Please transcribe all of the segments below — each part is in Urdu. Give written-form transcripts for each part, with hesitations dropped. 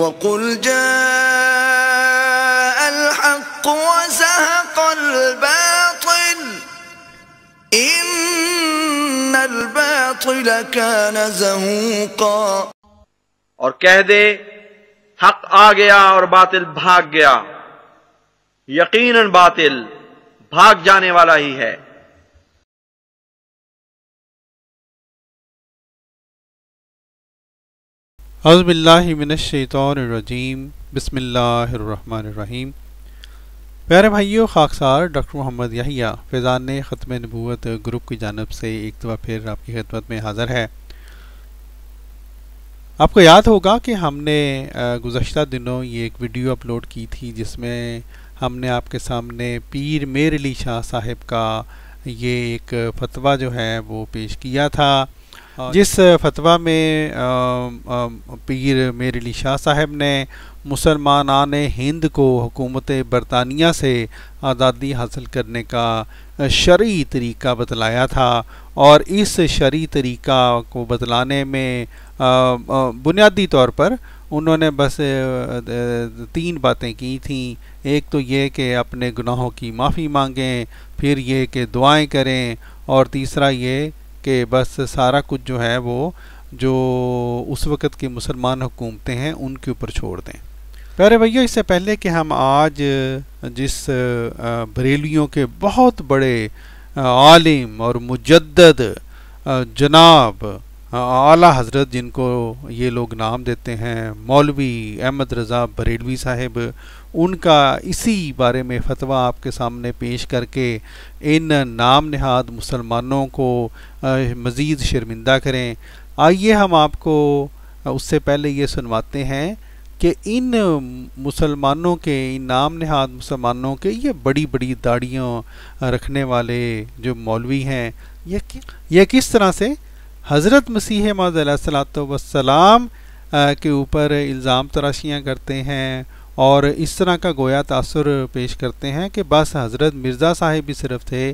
وَقُلْ جَاءَ الْحَقُّ وَزَهَقَ الْبَاطِلُ إِنَّ الْبَاطِلَ كَانَ زَهُوقًا۔ اور کہہ دے حق آ گیا اور باطل بھاگ گیا، یقیناً باطل بھاگ جانے والا ہی ہے۔ اعوذ باللہ من الشیطان الرجیم، بسم اللہ الرحمن الرحیم۔ پیارے بھائیو، خاکسار ڈاکٹر محمد یحییٰ فیضان ختم نبوت گروپ کی جانب سے ایک دفعہ پھر آپ کی خدمت میں حاضر ہے۔ آپ کو یاد ہوگا کہ ہم نے گزشتہ دنوں یہ ایک ویڈیو اپلوڈ کی تھی جس میں ہم نے آپ کے سامنے پیر میر علی شاہ صاحب کا یہ ایک فتویٰ جو ہے وہ پیش کیا تھا، جس فتویٰ میں پیر میر علی شاہ صاحب نے مسلمانان ہند کو حکومت برطانیہ سے آزادی حاصل کرنے کا شرعی طریقہ بتلایا تھا، اور اس شرعی طریقہ کو بتلانے میں بنیادی طور پر انہوں نے بس 3 باتیں کی تھیں۔ ایک تو یہ کہ اپنے گناہوں کی معافی مانگیں، پھر یہ کہ دعائیں کریں، اور تیسرا یہ کہ بس سارا کچھ جو ہے وہ جو اس وقت کی مسلمان حکومتیں ہیں ان کے اوپر چھوڑ دیں۔ پیارے بھائیو، اس سے پہلے کہ ہم آج جس بریلویوں کے بہت بڑے عالم اور مجدد جناب اعلیٰ حضرت، جن کو یہ لوگ نام دیتے ہیں مولوی احمد رضا بریلوی صاحب، ان کا اسی بارے میں فتویٰ آپ کے سامنے پیش کر کے ان نام نہاد مسلمانوں کو مزید شرمندہ کریں، آئیے ہم آپ کو اس سے پہلے یہ سنواتے ہیں کہ ان مسلمانوں کے، ان نام نہاد مسلمانوں کے یہ بڑی بڑی داڑھیاں رکھنے والے جو مولوی ہیں یہ کس طرح سے حضرت مسیح موعود علیہ الصلوۃ والسلام کے اوپر الزام تراشیاں کرتے ہیں، اور اس طرح کا گویا تاثر پیش کرتے ہیں کہ بس حضرت مرزا صاحب ہی صرف تھے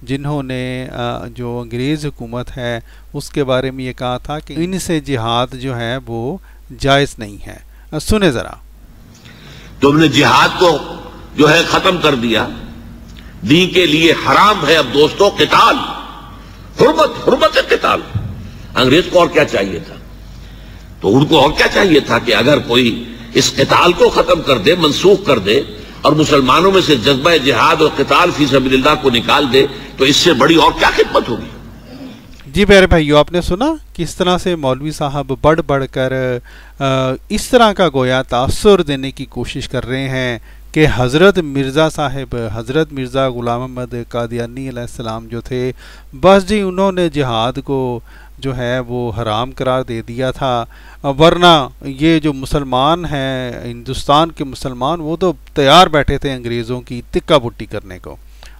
جنہوں نے جو انگریز حکومت ہے اس کے بارے میں یہ کہا تھا کہ ان سے جہاد جو ہے وہ جائز نہیں ہے۔ سنیں ذرا۔ تم نے جہاد کو جو ہے ختم کر دیا، دین کے لیے حرام ہے اب دوستو قتال، حرمت قتال۔ انگریز کو اور کیا چاہیے تھا؟ تو ان کو اور کیا چاہیے تھا کہ اگر کوئی اس قتال کو ختم کر دے، منسوخ کر دے، اور مسلمانوں میں سے جذبہ جہاد اور قتال فی سبیل اللہ کو نکال دے، تو اس سے بڑی اور کیا خدمت ہوگی؟ جی پیارے بھائیو، آپ نے سنا کس طرح سے مولوی صاحب بڑھ بڑھ کر اس طرح کا گویا تاثر دینے کی کوشش کر رہے ہیں کہ حضرت مرزا صاحب، حضرت مرزا غلام احمد قادیانی علیہ السلام جو تھے، بس جی انہوں نے جہاد کو جو ہے وہ حرام قرار دے دیا تھا، ورنہ یہ جو مسلمان ہیں ہندوستان کے مسلمان وہ تو تیار بیٹھے تھے انگریزوں کی تکہ بٹی کرنے کو،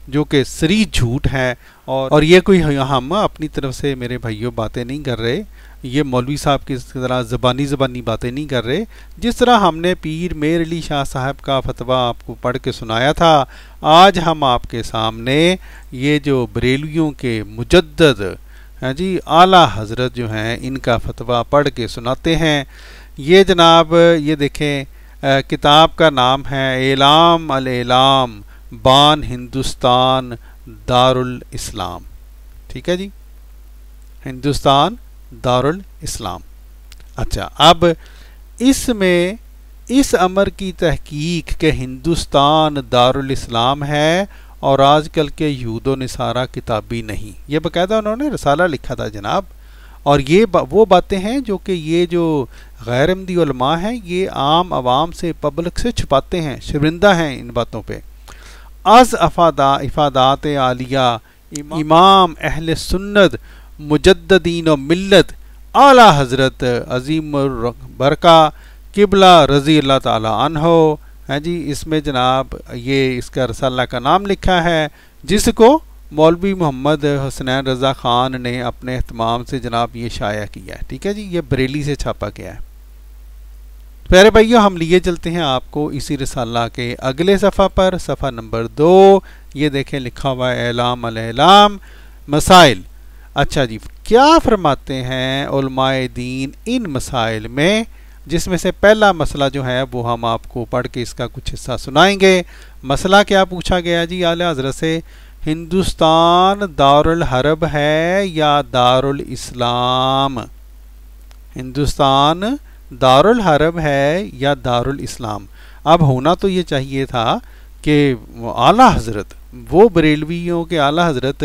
جو کہ سری جھوٹ ہے۔ اور یہ کوئی ہم اپنی طرف سے میرے بھائیوں باتیں نہیں کر رہے، یہ مولوی صاحب کی طرح زبانی باتیں نہیں کر رہے۔ جس طرح ہم نے پیر میر علی شاہ صاحب کا فتویٰ آپ کو پڑھ کے سنایا تھا، آج ہم آپ کے سامنے یہ جو بریلویوں کے مجدد جی اعلیٰ حضرت جو ہیں ان کا فتویٰ پڑھ کے سناتے ہیں۔ یہ جناب یہ دیکھیں، کتاب کا نام ہے اعلام الاعلام بان ہندوستان دارالاسلام، ٹھیک ہے جی، ہندوستان دارالاسلام۔ اچھا، اب اس میں اس امر کی تحقیق کہ ہندوستان دارالاسلام ہے اور آج کل کے یہود و نصارہ کتابی نہیں، یہ باقاعدہ انہوں نے رسالہ لکھا تھا جناب، اور یہ وہ باتیں ہیں جو کہ یہ جو غیر عمدی علماء ہیں یہ عام عوام سے، پبلک سے چھپاتے ہیں، شرمندہ ہیں ان باتوں پہ۔ از افادات عالیہ امام اہل سنت مجددین و ملت اعلیٰ حضرت عظیم البرکہ قبلہ رضی اللہ تعالی عنہ ہے جی، اس میں جناب یہ اس کا رسالہ کا نام لکھا ہے، جس کو مولوی محمد حسنین رضا خان نے اپنے اہتمام سے جناب یہ شائع کیا ہے، ٹھیک ہے جی، یہ بریلی سے چھاپا گیا ہے۔ پیارے بھائیو، ہم لیے چلتے ہیں آپ کو اسی رسالہ کے اگلے صفحہ پر، صفحہ نمبر 2، یہ دیکھیں لکھا ہوا ہے اعلام الاعلام مسائل۔ اچھا جی، کیا فرماتے ہیں علماء دین ان مسائل میں؟ جس میں سے پہلا مسئلہ جو ہے وہ ہم آپ کو پڑھ کے اس کا کچھ حصہ سنائیں گے۔ مسئلہ کیا پوچھا گیا جی اعلیٰ حضرت سے؟ ہندوستان دارالحرب ہے یا دارالاسلام؟ ہندوستان دارالحرب ہے یا دارالاسلام؟ اب ہونا تو یہ چاہیے تھا کہ اعلیٰ حضرت، وہ بریلویوں کے اعلیٰ حضرت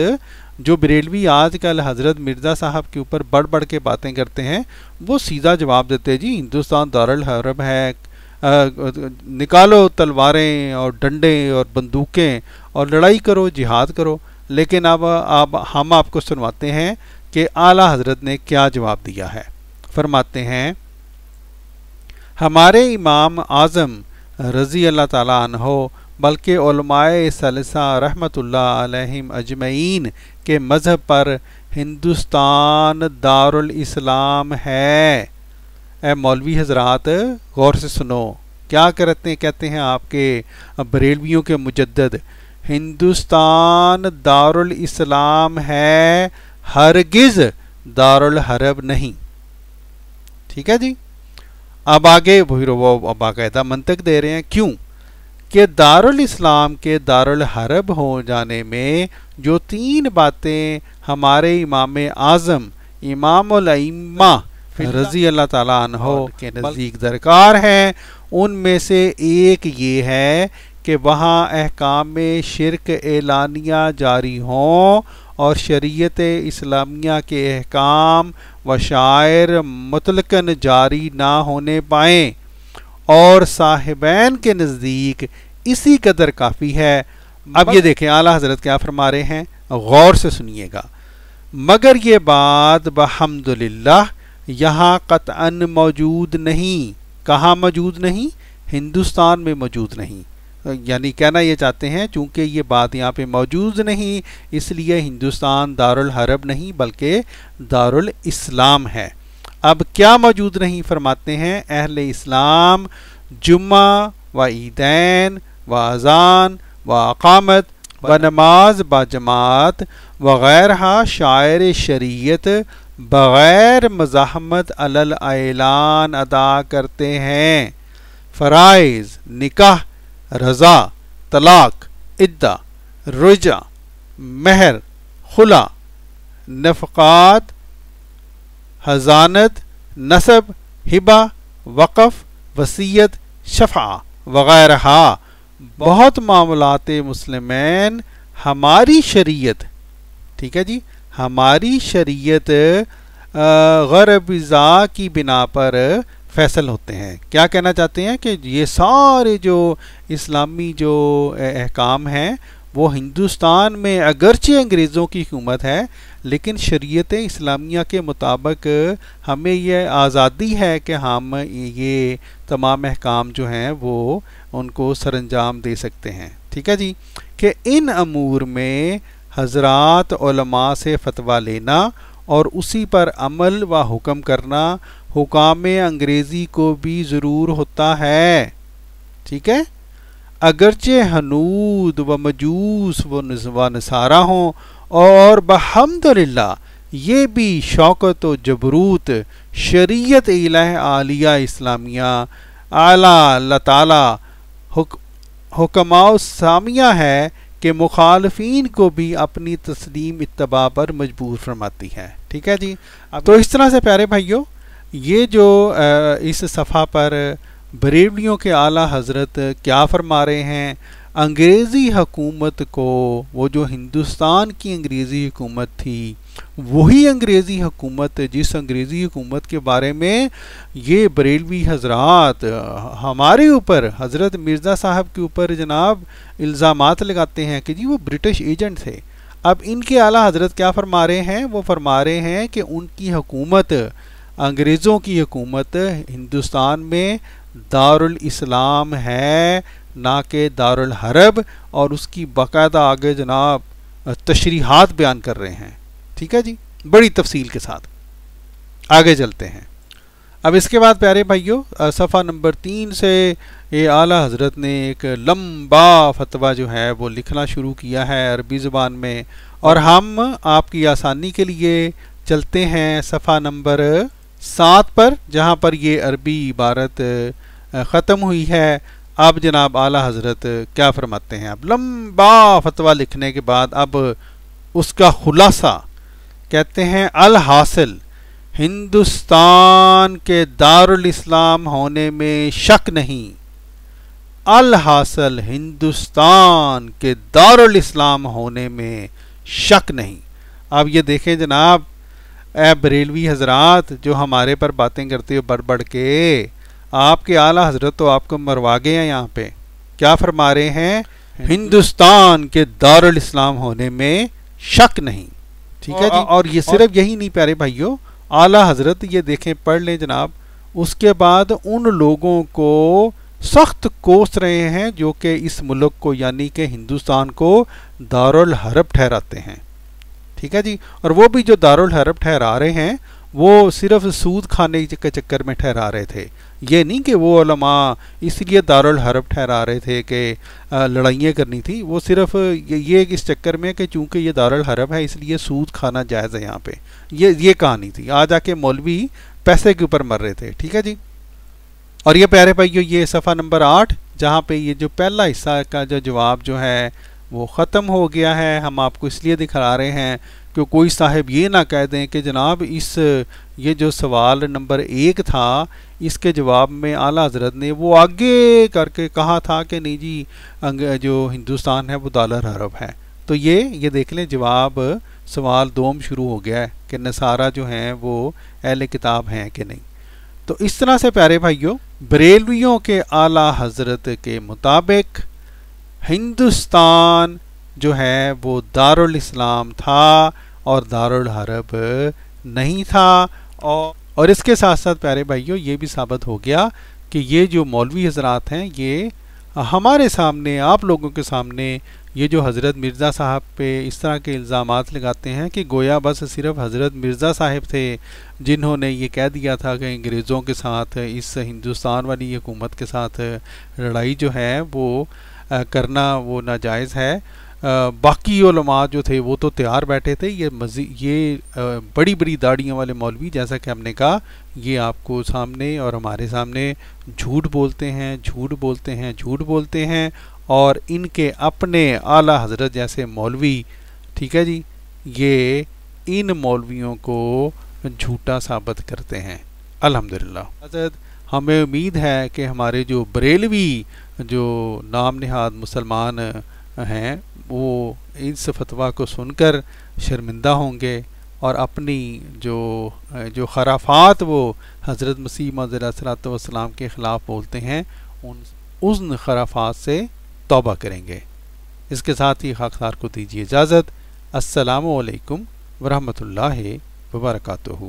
جو بریلوی آج کل حضرت مرزا صاحب کے اوپر بڑھ بڑھ کے باتیں کرتے ہیں، وہ سیدھا جواب دیتے جی ہندوستان دارالحرب ہے، نکالو تلواریں اور ڈنڈے اور بندوقیں اور لڑائی کرو، جہاد کرو۔ لیکن اب ہم آپ کو سنواتے ہیں کہ اعلیٰ حضرت نے کیا جواب دیا ہے۔ فرماتے ہیں ہمارے امام اعظم رضی اللہ تعالیٰ عنہ بلکہ علماء ثالثہ رحمۃ اللہ علیہم اجمعین کے مذہب پر ہندوستان دارالاسلام ہے۔ اے مولوی حضرات غور سے سنو، کیا کہتے ہیں آپ کے بریلویوں کے مجدد؟ ہندوستان دارالاسلام ہے، ہرگز دارالحرب نہیں۔ ٹھیک ہے جی، اب آگے وہ باقاعدہ منطق دے رہے ہیں، کیوں کہ دارالاسلام کے دارالحرب ہو جانے میں جو 3 باتیں ہمارے امام اعظم امام الائمہ رضی اللہ تعالیٰ عنہ کے نزدیک درکار ہیں، ان میں سے ایک یہ ہے کہ وہاں احکام شرک اعلانیہ جاری ہوں اور شریعت اسلامیہ کے احکام و شعائر مطلقاً جاری نہ ہونے پائیں، اور صاحبین کے نزدیک اسی قدر کافی ہے۔ اب یہ دیکھیں اعلیٰ حضرت کیا فرما رہے ہیں، غور سے سنیے گا۔ مگر یہ بات بحمدللہ یہاں قطعاً موجود نہیں۔ کہاں موجود نہیں؟ ہندوستان میں موجود نہیں۔ یعنی کہنا یہ چاہتے ہیں چونکہ یہ بات یہاں پہ موجود نہیں، اس لیے ہندوستان دارالحرب نہیں بلکہ دارالاسلام ہے۔ اب کیا موجود نہیں؟ فرماتے ہیں اہل اسلام جمعہ و عیدین و اذان و اقامت و نماز با جماعت وغیرہ شاعر شریعت بغیر مزاحمت علی الاعلان ادا کرتے ہیں۔ فرائض، نکاح، رضا، طلاق، عدہ، رجع، مہر، خلا، نفقات، حضانت، نسب، ہبہ، وقف، وصیت، شفعہ وغیرہ بہت معاملات مسلمین ہماری شریعت، ٹھیک ہے جی، ہماری شریعت غربزا کی بنا پر فیصل ہوتے ہیں۔ کیا کہنا چاہتے ہیں کہ یہ سارے جو اسلامی جو احکام ہیں وہ ہندوستان میں اگرچہ انگریزوں کی حکومت ہے لیکن شریعت اسلامیہ کے مطابق ہمیں یہ آزادی ہے کہ ہم یہ تمام احکام جو ہیں وہ ان کو سر انجام دے سکتے ہیں۔ ٹھیک ہے جی، کہ ان امور میں حضرات علماء سے فتویٰ لینا اور اسی پر عمل و حکم کرنا حکام انگریزی کو بھی ضرور ہوتا ہے۔ ٹھیک ہے، اگرچہ ہنود و مجوس و نصارہ ہوں اور بحمدللہ یہ بھی شوکت و جبروت شریعت الہ عالیہ اسلامیہ اعلیٰ اللہ تعالیٰ حکماء سامیہ ہے کہ مخالفین کو بھی اپنی تسلیم اتباع پر مجبور فرماتی ہے۔ ٹھیک ہے جی، تو اس طرح سے پیارے بھائیوں یہ جو اس صفحہ پر بریلویوں کے اعلیٰ حضرت کیا فرما رہے ہیں، انگریزی حکومت کو، وہ جو ہندوستان کی انگریزی حکومت تھی وہی انگریزی حکومت جس انگریزی حکومت کے بارے میں یہ بریلوی حضرات ہمارے اوپر حضرت مرزا صاحب کے اوپر جناب الزامات لگاتے ہیں کہ جی وہ برٹش ایجنٹ تھے۔ اب ان کے اعلیٰ حضرت کیا فرما رہے ہیں؟ وہ فرما رہے ہیں کہ ان کی حکومت، انگریزوں کی حکومت ہندوستان میں دارالاسلام ہے نہ کہ دارالحرب، اور اس کی باقاعدہ آگے جناب تشریحات بیان کر رہے ہیں۔ ٹھیک ہے جی، بڑی تفصیل کے ساتھ آگے چلتے ہیں۔ اب اس کے بعد پیارے بھائیوں صفحہ نمبر 3 سے یہ اعلیٰ حضرت نے ایک لمبا فتویٰ جو ہے وہ لکھنا شروع کیا ہے عربی زبان میں، اور ہم آپ کی آسانی کے لیے چلتے ہیں صفحہ نمبر 7 پر جہاں پر یہ عربی عبارت ختم ہوئی ہے، اب جناب اعلیٰ حضرت کیا فرماتے ہیں؟ اب لمبا فتویٰ لکھنے کے بعد اب اس کا خلاصہ کہتے ہیں الحاصل ہندوستان کے دارالاسلام ہونے میں شک نہیں، الحاصل ہندوستان کے دارالاسلام ہونے میں شک نہیں۔ اب یہ دیکھیں جناب، اے بریلوی حضرات جو ہمارے پر باتیں کرتے ہو بڑھ بڑھ کے، آپ کے اعلیٰ حضرت تو آپ کو مروا گئے ہیں۔ یہاں پہ کیا فرما رہے ہیں؟ ہندوستان کے دارالاسلام ہونے میں شک نہیں، ٹھیک ہے جی۔ اور یہ صرف یہی نہیں پیارے بھائیوں، اعلیٰ حضرت یہ دیکھیں پڑھ لیں جناب، اس کے بعد ان لوگوں کو سخت کوس رہے ہیں جو کہ اس ملک کو یعنی کہ ہندوستان کو دارالحرب ٹھہراتے ہیں، ٹھیک ہے جی۔ اور وہ بھی جو دارالحرب ٹھہرا رہے ہیں وہ صرف سود کھانے کے چکر میں ٹھہرا رہے تھے، یہ نہیں کہ وہ علماء اس لیے دارالحرب ٹھہرا رہے تھے کہ لڑائیاں کرنی تھی، وہ صرف یہ اس چکر میں کہ چونکہ یہ دارالحرب ہے اس لیے سود کھانا جائز ہے یہاں پہ، یہ کہانی تھی۔ آج آ کے مولوی پیسے کے اوپر مر رہے تھے، ٹھیک ہے جی۔ اور یہ پیارے بھائیو یہ صفحہ نمبر 8 جہاں پہ یہ جو پہلا حصہ کا جو جواب جو ہے وہ ختم ہو گیا ہے، ہم آپ کو اس لیے دکھا رہے ہیں کہ کوئی صاحب یہ نہ کہہ دیں کہ جناب یہ جو سوال نمبر 1 تھا اس کے جواب میں اعلیٰ حضرت نے وہ آگے کر کے کہا تھا کہ نہیں جی جو ہندوستان ہے وہ دارالحرب ہے۔ تو یہ دیکھ لیں جواب سوال 2 شروع ہو گیا ہے کہ نصارہ جو ہیں وہ اہل کتاب ہیں کہ نہیں۔ تو اس طرح سے پیارے بھائیوں بریلویوں کے اعلیٰ حضرت کے مطابق ہندوستان جو ہے وہ دارالاسلام تھا اور دارالحرب نہیں تھا۔ اور اس کے ساتھ ساتھ پیارے بھائیوں یہ بھی ثابت ہو گیا کہ یہ جو مولوی حضرات ہیں یہ ہمارے سامنے آپ لوگوں کے سامنے یہ جو حضرت مرزا صاحب پہ اس طرح کے الزامات لگاتے ہیں کہ گویا بس صرف حضرت مرزا صاحب تھے جنہوں نے یہ کہہ دیا تھا کہ انگریزوں کے ساتھ اس ہندوستان والی حکومت کے ساتھ لڑائی جو ہے وہ کرنا وہ ناجائز ہے۔ باقی علماء جو تھے وہ تو تیار بیٹھے تھے، یہ بڑی بڑی داڑیوں والے مولوی جیسا کہ ہم نے کہا یہ آپ کو سامنے اور ہمارے سامنے جھوٹ بولتے ہیں اور ان کے اپنے اعلیٰ حضرت جیسے مولوی، ٹھیک ہے جی، یہ ان مولویوں کو جھوٹا ثابت کرتے ہیں۔ الحمدللہ حضرت ہمیں امید ہے کہ ہمارے جو بریلوی جو نام نہاد مسلمان ہیں وہ اس فتویٰ کو سن کر شرمندہ ہوں گے اور اپنی جو خرافات وہ حضرت مسیح موعود علیہ الصلوۃ والسلام کے خلاف بولتے ہیں ان خرافات سے توبہ کریں گے۔ اس کے ساتھ ہی خاکسار کو دیجیے اجازت۔ السلام علیکم ورحمۃ اللہ وبرکاتہ۔